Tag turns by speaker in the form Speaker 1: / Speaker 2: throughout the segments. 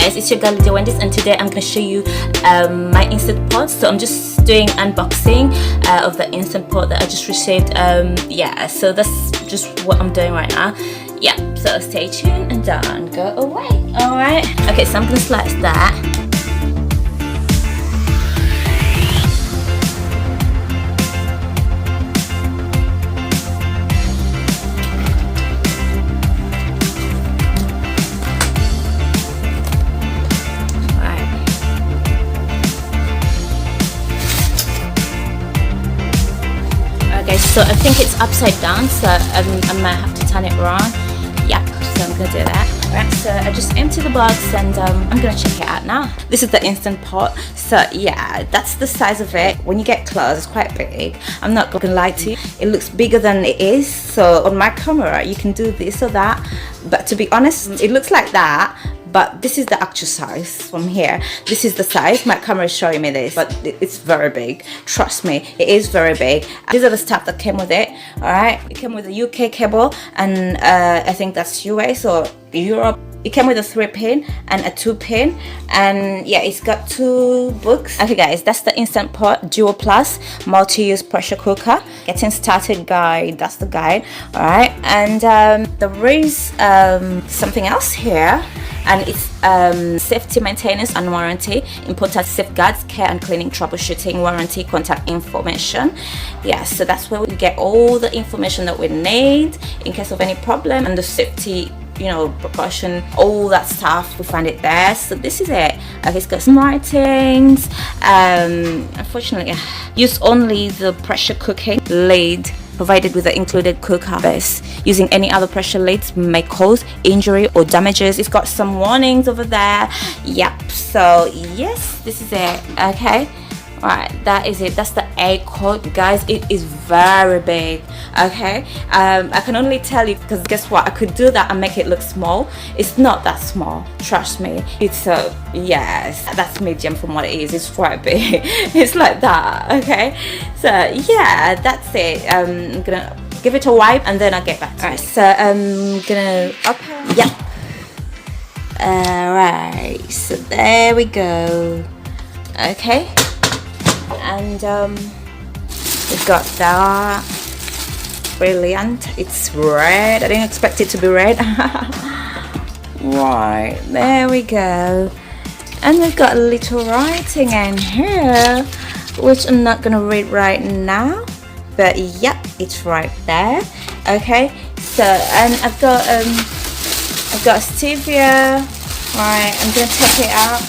Speaker 1: guys, it's your girl Lydia Wendy's, and today I'm going to show you my Instant Pot. So I'm just doing unboxing of the Instant Pot that I just received. Yeah, so that's just what I'm doing right now. Yeah, so stay tuned and don't go away. Alright, okay, so I'm going to slice that. So I think it's upside down, so I might have to turn it around. Yep, so I'm gonna do that. Alright, so I just empty the box and I'm gonna check it out now. This is the Instant Pot. So yeah, that's the size of it. When you get close, it's quite big. I'm not gonna lie to you, it looks bigger than it is. So on my camera, you can do this or that. But to be honest, it looks like that. But this is the actual size from here. This is the size. My camera is showing me this, but it's very big. Trust me, it is very big. These are the stuff that came with it. All right, it came with a UK cable, and I think that's US or Europe. It came with a 3-pin and a 2-pin, and yeah, it's got 2 books. Okay guys, that's the Instant Pot Dual Plus multi-use pressure cooker getting started guide. That's the guide. All right, and there is something else here, and it's safety maintenance and warranty, important safeguards, care and cleaning, troubleshooting, warranty, contact information. Yeah, so that's where we get all the information that we need in case of any problem, and the safety, you know, precaution, all that stuff, we find it there. So this is it. Okay, it's got some writings. Unfortunately, use only the pressure cooking lid provided with the included cooker base. Using any other pressure lids may cause injury or damages. It's got some warnings over there. Yep, so yes, this is it. Okay, right, that is it. That's the A code, guys. It is very big. Okay, I can only tell you because guess what, I could do that and make it look small. It's not that small, trust me. It's yes, that's medium from what it is. It's quite big. It's like that. Okay, so yeah, that's it. I'm gonna give it a wipe and then I'll get back to it. Alright, so I'm gonna open. Yep. Alright, so there we go. Okay, and we've got that. Brilliant. It's red. I didn't expect it to be red. Right, there we go. And we've got a little writing in here, which I'm not gonna read right now, but yep, it's right there. Okay, so and I've got stevia. Right, I'm gonna take it out.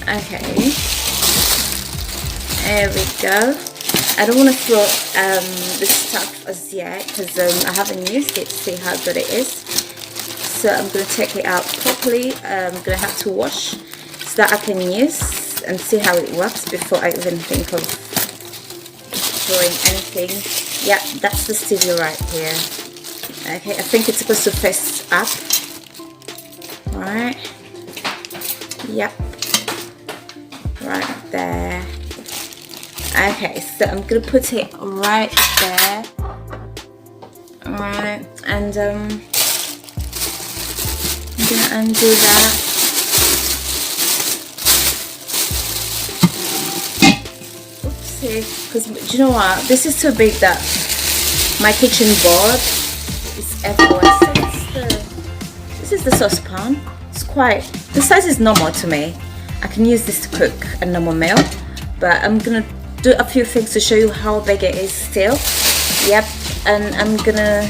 Speaker 1: Okay, there we go. I don't want to throw this stuff as yet because I haven't used it to see how good it is. So I'm going to take it out properly. I'm going to have to wash so that I can use and see how it works before I even think of throwing anything. Yeah, that's the stevia right here. Okay, I think it's supposed to face up. Right. Yep. Right there. Okay, so I'm gonna put it right there. Alright, and I'm gonna undo that. Oopsie, because do you know what? This is too big that my kitchen board is everywhere. So this is the saucepan. It's quite, the size is normal to me. I can use this to cook a normal meal, but I'm gonna do a few things to show you how big it is still. Yep, and I'm gonna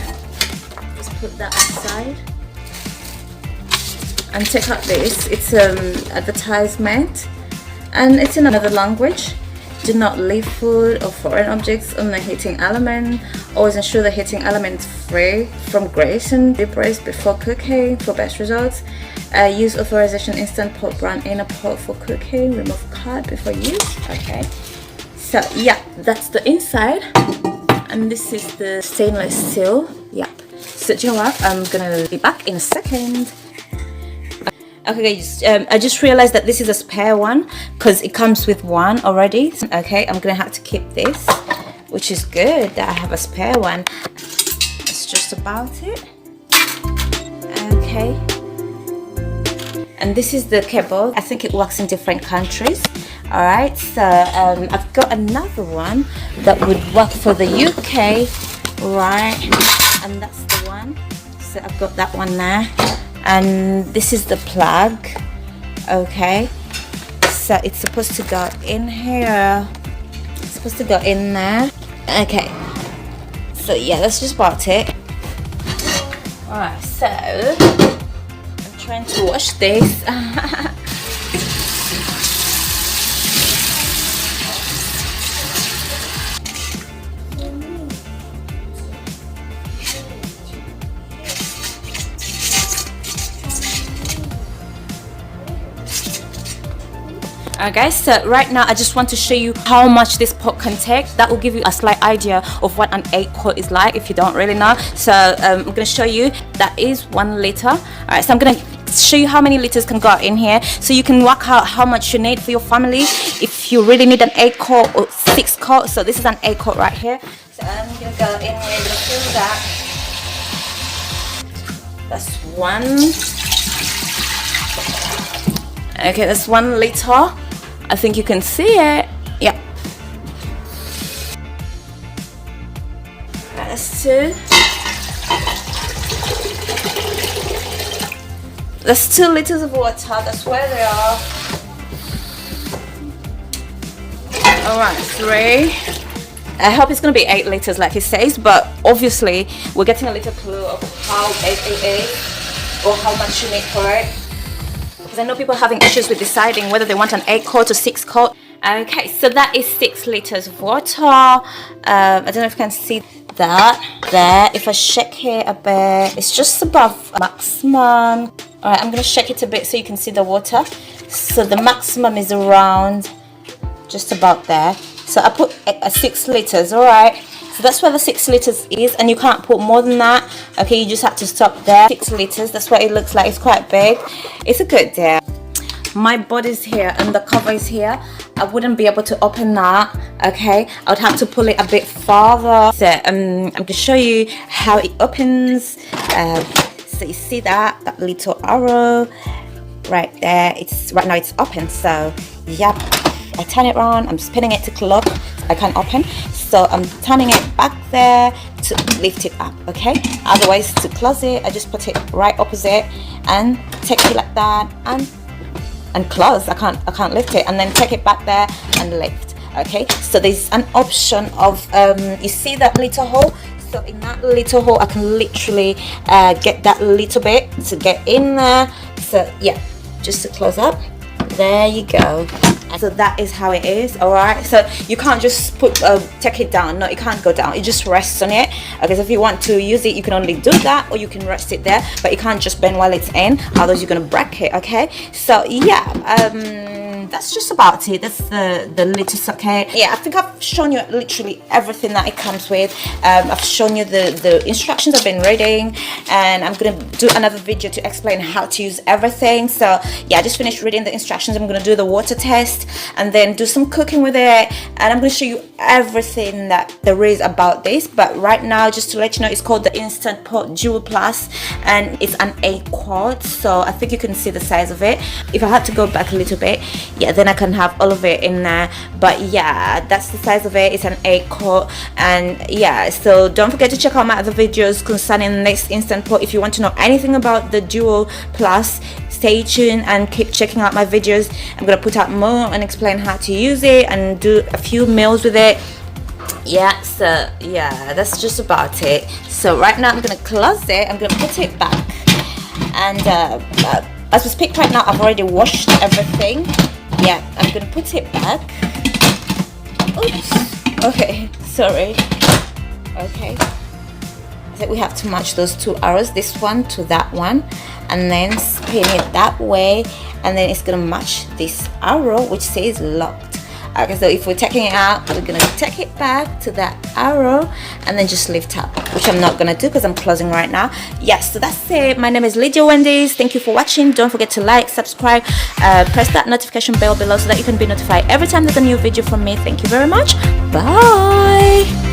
Speaker 1: just put that aside and take out this. It's advertisement and it's in another language. Do not leave food or foreign objects on the heating element. Always ensure the heating element is free from grease and debris before cooking for best results. Use authorization Instant Pot brand in a pot for cooking. Remove card before use. Okay. So yeah, that's the inside, and this is the stainless steel. Yep. So do you know what? I'm gonna be back in a second. Okay guys, I just realized that this is a spare one because it comes with one already. Okay, I'm gonna have to keep this, which is good that I have a spare one. That's just about it. Okay. and this is the cable. I think it works in different countries. All right, so I've got another one that would work for the UK, right? And that's the one. So I've got that one there, and this is the plug. Okay, so it's supposed to go in here. It's supposed to go in there. Okay, so yeah, that's just about it. All right, so I'm trying to wash this. Okay, so right now I just want to show you how much this pot can take. That will give you a slight idea of what an 8 quart is like if you don't really know. So I'm going to show you that is 1 liter. All right, so I'm going to show you how many liters can go in here, so you can work out how much you need for your family if you really need an 8 quart or 6 quart. So this is an 8 quart right here. So I'm going to go in here, fill that. That's 1. Okay, that's 1 liter. I think you can see it. Yeah. That's 2. That's 2 liters of water. That's where they are. Alright, 3. I hope it's going to be 8 liters like it says, but obviously we're getting a little clue of how big it is or how much you need for it. I know people are having issues with deciding whether they want an 8 quart or 6 quart. Okay, so that is 6 liters of water. I don't know if you can see that there. If I shake here a bit, it's just above maximum. All right, I'm going to shake it a bit so you can see the water. So the maximum is around just about there. So I put 6 liters, all right. So that's where the 6 liters is, and you can't put more than that. Okay, you just have to stop there. 6 liters, that's what it looks like. It's quite big. It's a good deal. My body's here and the cover is here. I wouldn't be able to open that. Okay, I would have to pull it a bit farther. So I'm going to show you how it opens. So you see that little arrow right there. It's right now it's open. So yep, I turn it around. I'm spinning it to close. I can't open, so I'm turning it back there to lift it up. Okay, otherwise to close it I just put it right opposite and take it like that and close. I can't lift it, and then take it back there and lift. Okay, so there's an option of you see that little hole. So in that little hole I can literally get that little bit to get in there. So yeah, just to close up, there you go. So that is how it is. All right, so you can't just put take it down. No, it can't go down. It just rests on it. Okay, so if you want to use it, you can only do that, or you can rest it there, but you can't just bend while it's in, otherwise you're gonna break it. Okay, so yeah, that's just about it. That's the liters. Okay, yeah, I think I've shown you literally everything that it comes with. I've shown you the instructions I've been reading, and I'm gonna do another video to explain how to use everything. So yeah, I just finished reading the instructions. I'm gonna do the water test and then do some cooking with it, and I'm gonna show you everything that there is about this. But right now, just to let you know, it's called the Instant Pot Dual Plus, and it's an 8 quart. So I think you can see the size of it. If I had to go back a little bit, yeah, then I can have all of it in there. But yeah, that's the size of it. It's an 8 quart, and yeah, so don't forget to check out my other videos concerning this Instant Pot. If you want to know anything about the Dual Plus, stay tuned and keep checking out my videos. I'm gonna put out more and explain how to use it and do a few meals with it. Yeah, so yeah, that's just about it. So right now I'm gonna close it. I'm gonna put it back, and as we speak right now, I've already washed everything. Yeah, I'm gonna put it back. Oops. Okay, sorry. Okay, so we have to match those 2 arrows, this one to that one, and then spin it that way, and then it's gonna match this arrow which says locked. Okay, so if we're taking it out, we're gonna take it back to that arrow and then just lift up, which I'm not gonna do because I'm closing right now. Yes, so that's it. My name is Lydia Wendy's. Thank you for watching. Don't forget to like, subscribe, press that notification bell below so that you can be notified every time there's a new video from me. Thank you very much. Bye.